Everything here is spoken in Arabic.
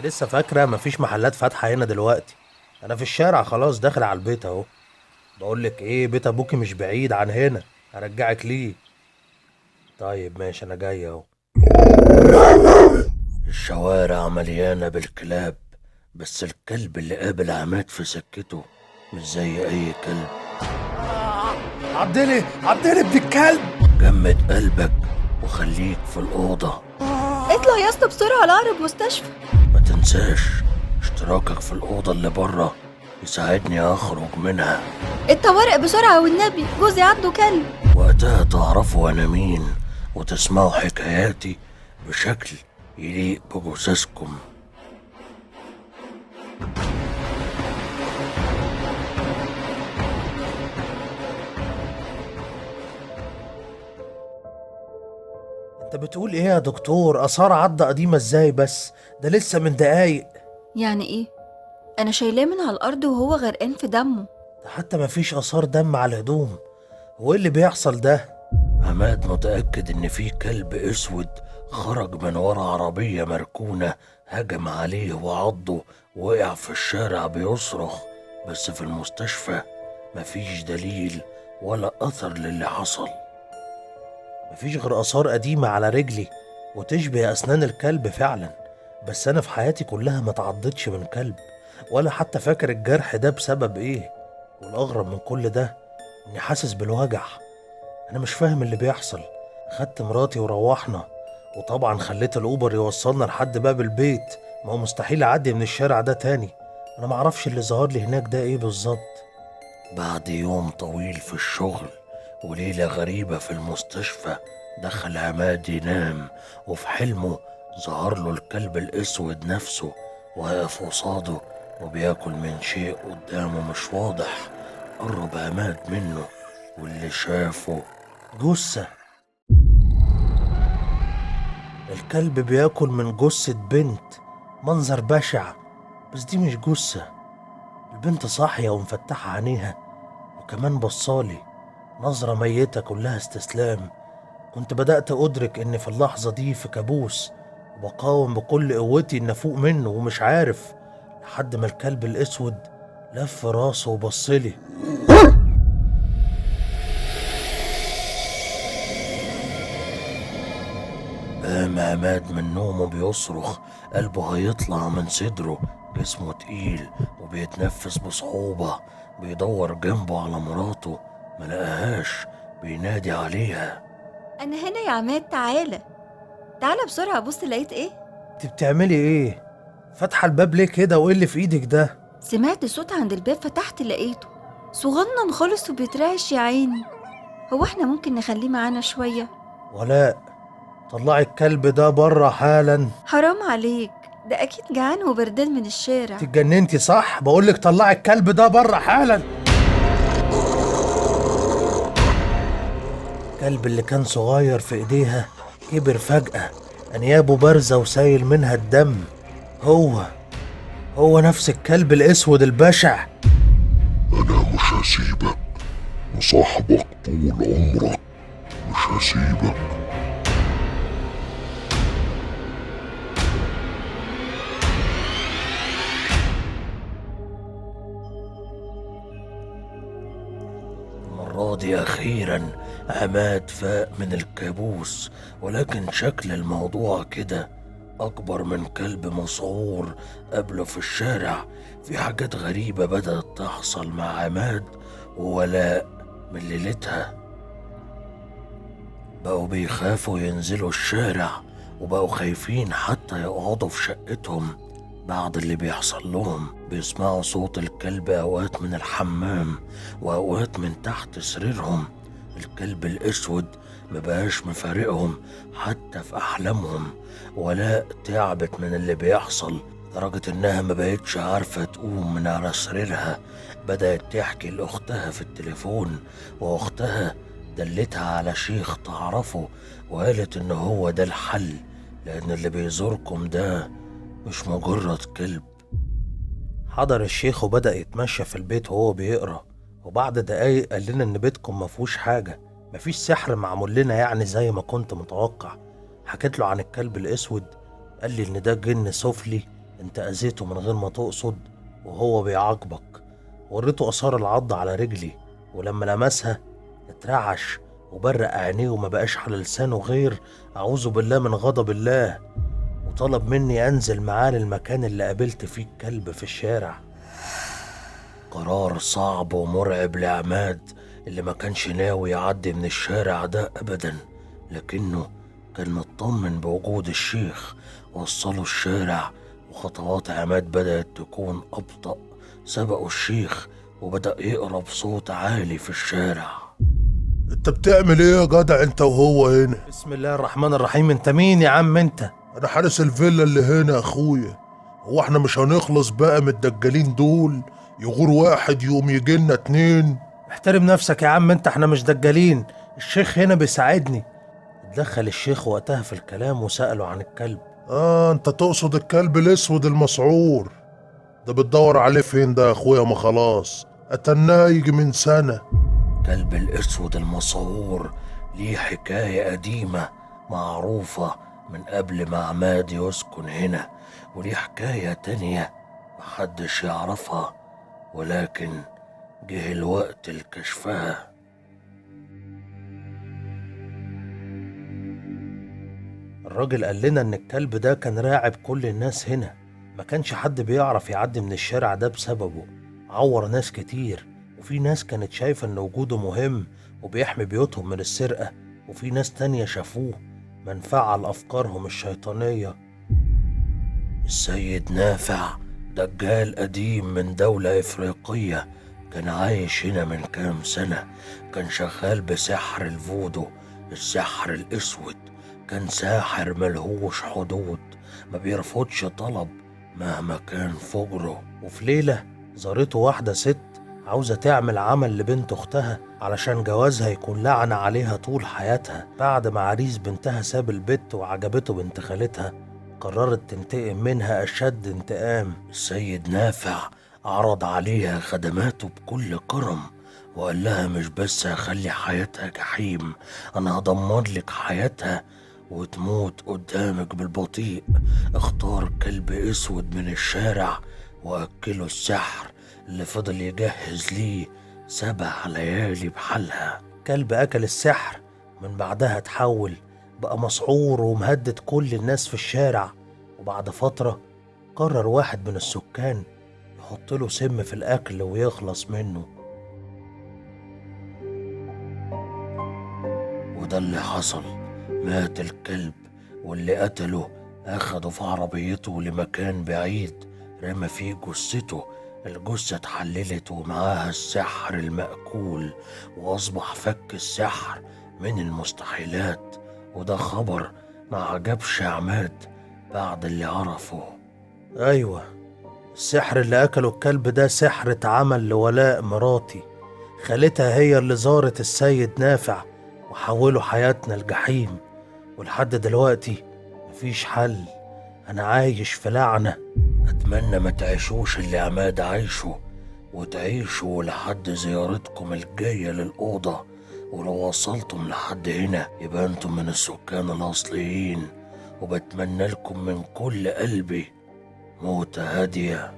لسه فاكرة مفيش محلات فاتحة هنا دلوقتي. أنا في الشارع خلاص داخل على البيت أهو. بقولك إيه، بيت أبوكي مش بعيد عن هنا، هرجعك ليه. طيب ماشي، أنا جاي أهو. الشوارع مليانة بالكلاب، بس الكلب اللي قابل عماد في سكته مش زي أي كلب. عدلي عدلي ابن الكلب. جمد قلبك وخليك في الأوضة. اطلع يا اسطى بسرعة لأقرب مستشفى. ما تنساش اشتراكك في الأوضة اللي بره يساعدني أخرج منها. الطوارئ بسرعة والنبي، جوزي عنده كلب. وقتها تعرفوا أنا مين وتسمعوا حكاياتي بشكل يليق بجثثكم. انت بتقول ايه يا دكتور؟ آثار عضة قديمة ازاي بس؟ ده لسه من دقايق. يعني ايه؟ انا شايلاه من على الارض وهو غرقان في دمه. ده حتى مفيش آثار دم على الهدوم. هو ايه اللي بيحصل ده؟ عماد متأكد إن في كلب أسود خرج من ورا عربية مركونة، هجم عليه وعضه، وقع في الشارع بيصرخ. بس في المستشفى مفيش دليل ولا أثر للي حصل. مفيش غير آثار قديمة على رجلي وتشبه أسنان الكلب فعلا. بس أنا في حياتي كلها ما تعضتش من كلب، ولا حتى فاكر الجرح ده بسبب إيه. والأغرب من كل ده إني حاسس بالوجع. أنا مش فاهم اللي بيحصل. خدت مراتي وروحنا، وطبعا خليت الأوبر يوصلنا لحد باب البيت. ما هو مستحيل أعدي من الشارع ده تاني. أنا معرفش اللي ظهر لي هناك ده إيه بالظبط. بعد يوم طويل في الشغل وليلة غريبة في المستشفى، دخل عماد ينام، وفي حلمه ظهر له الكلب الأسود نفسه واقف قصاده وبياكل من شيء قدامه مش واضح. قرب عماد منه واللي شافه جثة. الكلب بياكل من جثة بنت. منظر بشع. بس دي مش جثة. البنت صاحية ومفتحة عينيها، وكمان بصالي نظرة ميتة كلها استسلام. كنت بدأت أدرك إني في اللحظة دي في كابوس، وبقاوم بكل قوتي إن أفوق منه ومش عارف، لحد ما الكلب الأسود لف راسه وبصلي. قام عماد من نومه بيصرخ، قلبه هيطلع من صدره، جسمه تقيل وبيتنفس بصعوبة. بيدور جنبه على مراته، ملقاهاش، بينادي عليها. انا هنا يا عماد، تعالى تعالى بسرعة، بص لقيت ايه. انت بتعملي ايه؟ فاتحة الباب ليه كده؟ وايه اللي في ايدك ده؟ سمعت صوت عند الباب، فتحت لقيته صغنن خالص وبيترعش يا عيني. هو احنا ممكن نخليه معانا شوية؟ ولاء، طلعي الكلب ده بره حالا. حرام عليك، ده اكيد جعان وبردان من الشارع. انت اتجننتي صح؟ بقولك طلعي الكلب ده بره حالا. الكلب اللي كان صغير في ايديها كبر فجأة، انيابه بارزة وسايل منها الدم. هو نفس الكلب الاسود البشع. أنا مش هسيبك، مصاحبك طول عمرك، مش هسيبك. المرة دي أخيرا عماد فاق من الكابوس، ولكن شكل الموضوع كده أكبر من كلب مسعور قبله في الشارع. في حاجات غريبة بدأت تحصل مع عماد وولاء من ليلتها. بقوا بيخافوا ينزلوا الشارع، وبقوا خايفين حتى يقعدوا في شقتهم بعد اللي بيحصل لهم. بيسمعوا صوت الكلب أوقات من الحمام وأوقات من تحت سريرهم. الكلب الأسود مبقاش مفارقهم حتى في أحلامهم. ولاء تعبت من اللي بيحصل لدرجة إنها مبقتش عارفة تقوم من على سريرها. بدأت تحكي لأختها في التليفون، وأختها دلتها على شيخ تعرفه، وقالت إن هو ده الحل، لأن اللي بيزوركم ده مش مجرد كلب. حضر الشيخ وبدأ يتمشى في البيت وهو بيقرأ، وبعد دقايق قال لنا إن بيتكم مفهوش حاجة، مفيش سحر معمول لنا يعني زي ما كنت متوقع. حكيت له عن الكلب الأسود، قال لي إن ده جن سفلي انت اذيته من غير ما تقصد وهو بيعاقبك. وريته اثار العض على رجلي، ولما لمسها اترعش وبرق عينيه وما بقاش على لسانه غير اعوذ بالله من غضب الله، وطلب مني انزل معاه للمكان اللي قابلت فيه الكلب في الشارع. قرار صعب ومرعب لعماد اللي ما كانش ناوي يعدي من الشارع ده ابدا، لكنه كان مطمن بوجود الشيخ. وصلوا الشارع وخطوات عماد بدأت تكون أبطأ. سبقوا الشيخ وبدأ يقرا بصوت عالي في الشارع. انت بتعمل ايه يا جدع انت وهو هنا؟ بسم الله الرحمن الرحيم. انت مين يا عم انت؟ انا حارس الفيلا اللي هنا يا اخويا. هو احنا مش هنخلص بقى من الدجالين دول؟ يغور واحد يقوم يجيلنا اتنين. احترم نفسك يا عم انت، احنا مش دجالين، الشيخ هنا بيساعدني. اتدخل الشيخ وقتها في الكلام وسأله عن الكلب. انت تقصد الكلب الاسود المسعور ده؟ بتدور عليه فين ده يا اخويا؟ ما خلاص قتلناه يجي من سنة. كلب الاسود المسعور ليه حكاية قديمة معروفة من قبل ما عماد يسكن هنا، وليه حكاية تانية محدش يعرفها، ولكن جه الوقت لكشفها. الراجل قال لنا ان الكلب ده كان راعب كل الناس هنا، ما كانش حد بيعرف يعدي من الشارع ده بسببه. عور ناس كتير، وفي ناس كانت شايفة ان وجوده مهم وبيحمي بيوتهم من السرقة، وفي ناس تانية شافوه منفعة لأفكارهم الشيطانية. السيد نافع دجال قديم من دولة إفريقية، كان عايش هنا من كام سنة. كان شغال بسحر الفودو، السحر الأسود. كان ساحر ملهوش حدود، ما بيرفضش طلب مهما كان فجره. وفي ليلة زارته واحدة ست عاوزة تعمل عمل لبنت أختها علشان جوازها يكون لعنة عليها طول حياتها. بعد ما عريس بنتها ساب البت وعجبته بنت خالتها، قررت تنتقم منها أشد انتقام. السيد نافع عرض عليها خدماته بكل كرم، وقال لها مش بس هخلي حياتها جحيم، أنا هدمر لك حياتها وتموت قدامك بالبطيء. اختار كلب اسود من الشارع واكله السحر اللي فضل يجهز ليه 7 ليالي بحالها. كلب اكل السحر، من بعدها اتحول بقى مسحور ومهدد كل الناس في الشارع. وبعد فترة قرر واحد من السكان يحط له سم في الاكل ويخلص منه، وده اللي حصل. مات الكلب، واللي قتله أخده في عربيته لمكان بعيد رمى فيه جثته. الجثة اتحللت ومعاها السحر المأكول، وأصبح فك السحر من المستحيلات. وده خبر ما عجبش عماد بعد اللي عرفه. أيوة، السحر اللي أكله الكلب ده سحر اتعمل لولاء مراتي. خالتها هي اللي زارت السيد نافع وحولوا حياتنا الجحيم، ولحد دلوقتي مفيش حل. أنا عايش في لعنة. أتمنى ما تعيشوش اللي عماد عايشه، وتعيشوا لحد زيارتكم الجاية للأوضة. ولو وصلتم لحد هنا يبقى أنتم من السكان الأصليين، وبتمنى لكم من كل قلبي موتة هادية.